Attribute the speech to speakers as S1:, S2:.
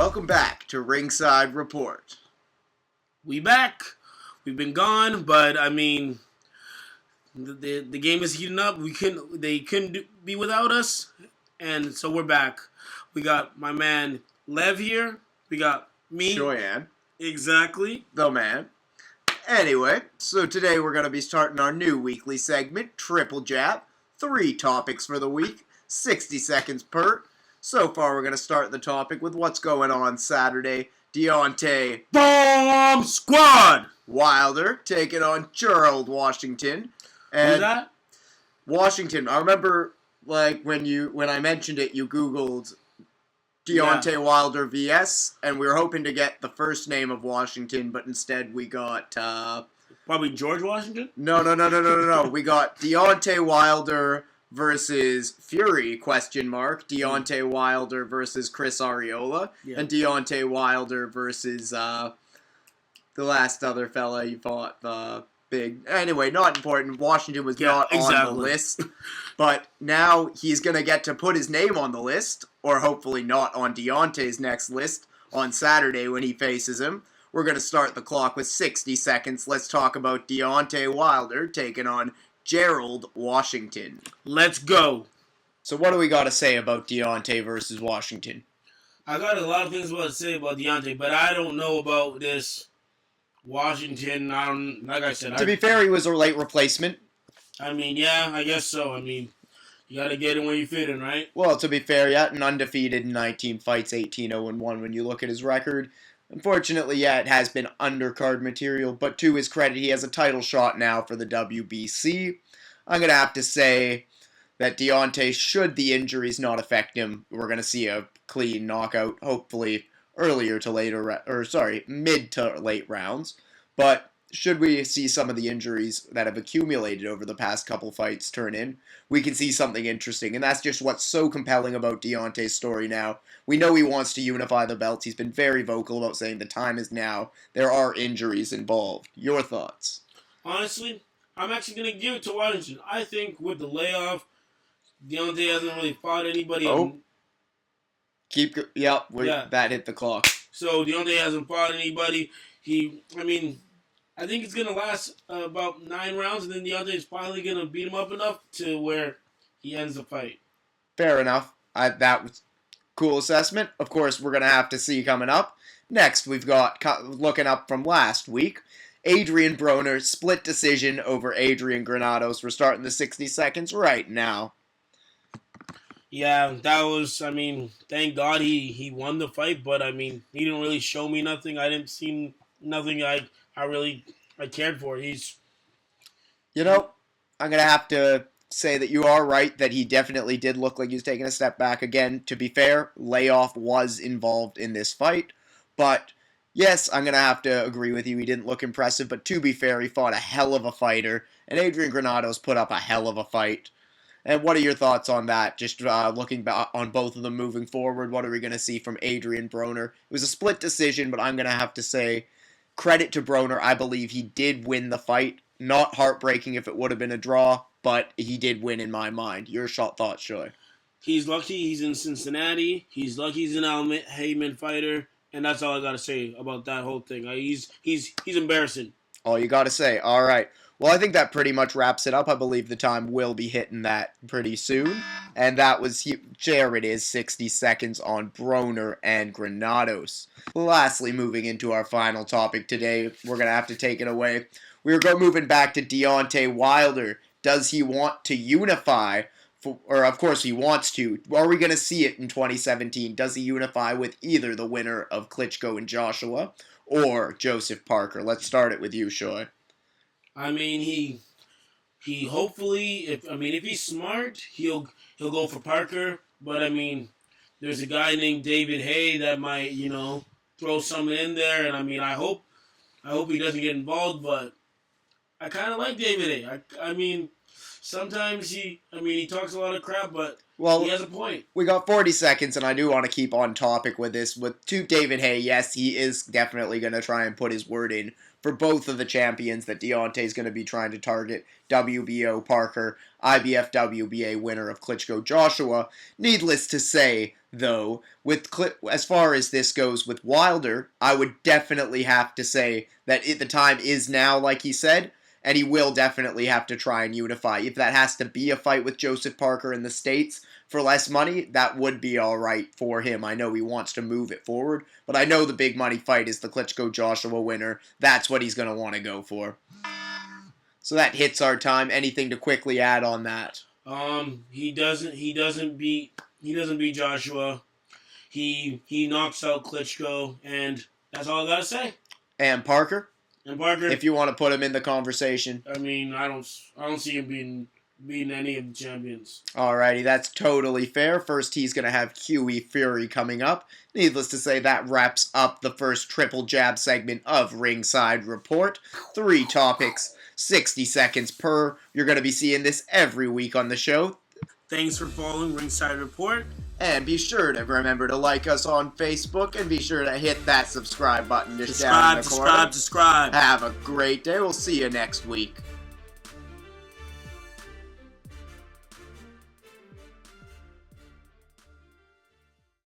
S1: Welcome back to Ringside Report.
S2: We back. We've been gone, but I mean, the game is heating up. They couldn't be without us, and so we're back. We got my man Lev here. We got me.
S1: Shoyan.
S2: Exactly.
S1: The man. Anyway, so today we're going to be starting our new weekly segment, Triple Jab. 3 topics for the week, 60 seconds per. So far, we're going to start the topic with what's going on Saturday. Deontay
S2: Bomb Squad!
S1: Wilder taking on Gerald Washington.
S2: And who's that?
S1: Washington. I remember, like, when I mentioned it, you Googled Deontay Wilder vs. And we were hoping to get the first name of Washington, but instead we got...
S2: Probably George Washington?
S1: No. We got Deontay Wilder versus Fury, ? Deontay Wilder versus Chris Arreola. Yeah. And Deontay Wilder versus the last other fella you fought, the big... Anyway, not important. Washington was not on the list. But now he's going to get to put his name on the list, or hopefully not on Deontay's next list, on Saturday when he faces him. We're going to start the clock with 60 seconds. Let's talk about Deontay Wilder taking on Gerald Washington.
S2: Let's go.
S1: So what do we got to say about Deontay versus Washington?
S2: I got a lot of things to say about Deontay, but I don't know about this Washington. Like I said.
S1: To be fair, he was a late replacement.
S2: I mean, yeah, I guess so. I mean, you got to get in when you fit in, right?
S1: Well, to be fair, yeah, an undefeated in 19 fights, 18-0-1 when you look at his record. Unfortunately, yeah, it has been undercard material, but to his credit, he has a title shot now for the WBC. I'm going to have to say that Deontay, should the injuries not affect him, we're going to see a clean knockout, hopefully mid to late rounds. But should we see some of the injuries that have accumulated over the past couple fights turn in, we can see something interesting. And that's just what's so compelling about Deontay's story now. We know he wants to unify the belts. He's been very vocal about saying the time is now. There are injuries involved. Your thoughts?
S2: Honestly, I'm actually going to give it to Washington. I think with the layoff, Deontay hasn't really fought anybody.
S1: That hit the clock.
S2: So Deontay hasn't fought anybody. I think it's going to last about 9 rounds, and then Deontay is finally going to beat him up enough to where he ends the fight.
S1: Fair enough. That was cool assessment. Of course, we're going to have to see coming up. Next, we've got, looking up from last week, Adrien Broner, split decision over Adrian Granados. We're starting the 60 seconds right now.
S2: Yeah, that was, thank God he won the fight, but, he didn't really show me nothing. I didn't see nothing I cared for.
S1: I'm going to have to say that you are right, that he definitely did look like he was taking a step back. Again, to be fair, layoff was involved in this fight. But, yes, I'm going to have to agree with you. He didn't look impressive, but to be fair, he fought a hell of a fighter, and Adrian Granados put up a hell of a fight. And what are your thoughts on that? Just looking back on both of them moving forward, what are we going to see from Adrien Broner? It was a split decision, but I'm going to have to say, credit to Broner. I believe he did win the fight. Not heartbreaking if it would have been a draw, but he did win in my mind. Your thoughts, Shoy?
S2: He's lucky he's in Cincinnati. He's lucky he's an Al Heyman fighter, and that's all I got to say about that whole thing. He's embarrassing. All
S1: you got to say. All right. Well, I think that pretty much wraps it up. I believe the time will be hitting that pretty soon. And that was, there it is, 60 seconds on Broner and Granados. Lastly, moving into our final topic today, we're going to have to take it away. We're moving back to Deontay Wilder. Does he want to unify? Of course he wants to. Are we going to see it in 2017? Does he unify with either the winner of Klitschko and Joshua or Joseph Parker? Let's start it with you, Shoy.
S2: He hopefully, if he's smart, he'll go for Parker. But there's a guy named David Hay that might, throw something in there. And I hope he doesn't get involved. But I kind of like David Hay. Sometimes he talks a lot of crap, but
S1: Well,
S2: he has a point.
S1: we got 40 seconds, and I do want to keep on topic with this. To David Haye, yes, he is definitely going to try and put his word in for both of the champions that Deontay's going to be trying to target. WBO Parker, IBF WBA winner of Klitschko Joshua. Needless to say, though, as far as this goes with Wilder, I would definitely have to say that the time is now, like he said, and he will definitely have to try and unify. If that has to be a fight with Joseph Parker in the States for less money, that would be alright for him. I know he wants to move it forward, but I know the big money fight is the Klitschko-Joshua winner. That's what he's going to want to go for. So that hits our time. Anything to quickly add on that?
S2: He doesn't beat Joshua. He knocks out Klitschko, and that's all I gotta say.
S1: And Parker?
S2: And Parker,
S1: if you want to put him in the conversation.
S2: I don't see him beating any of the champions.
S1: Alrighty, that's totally fair. First, he's going to have Huey Fury coming up. Needless to say, that wraps up the first triple jab segment of Ringside Report. 3 topics, 60 seconds per. You're going to be seeing this every week on the show.
S2: Thanks for following Ringside Report.
S1: And be sure to remember to like us on Facebook, and be sure to hit that subscribe button just down in the corner.
S2: Subscribe.
S1: Have a great day. We'll see you next week.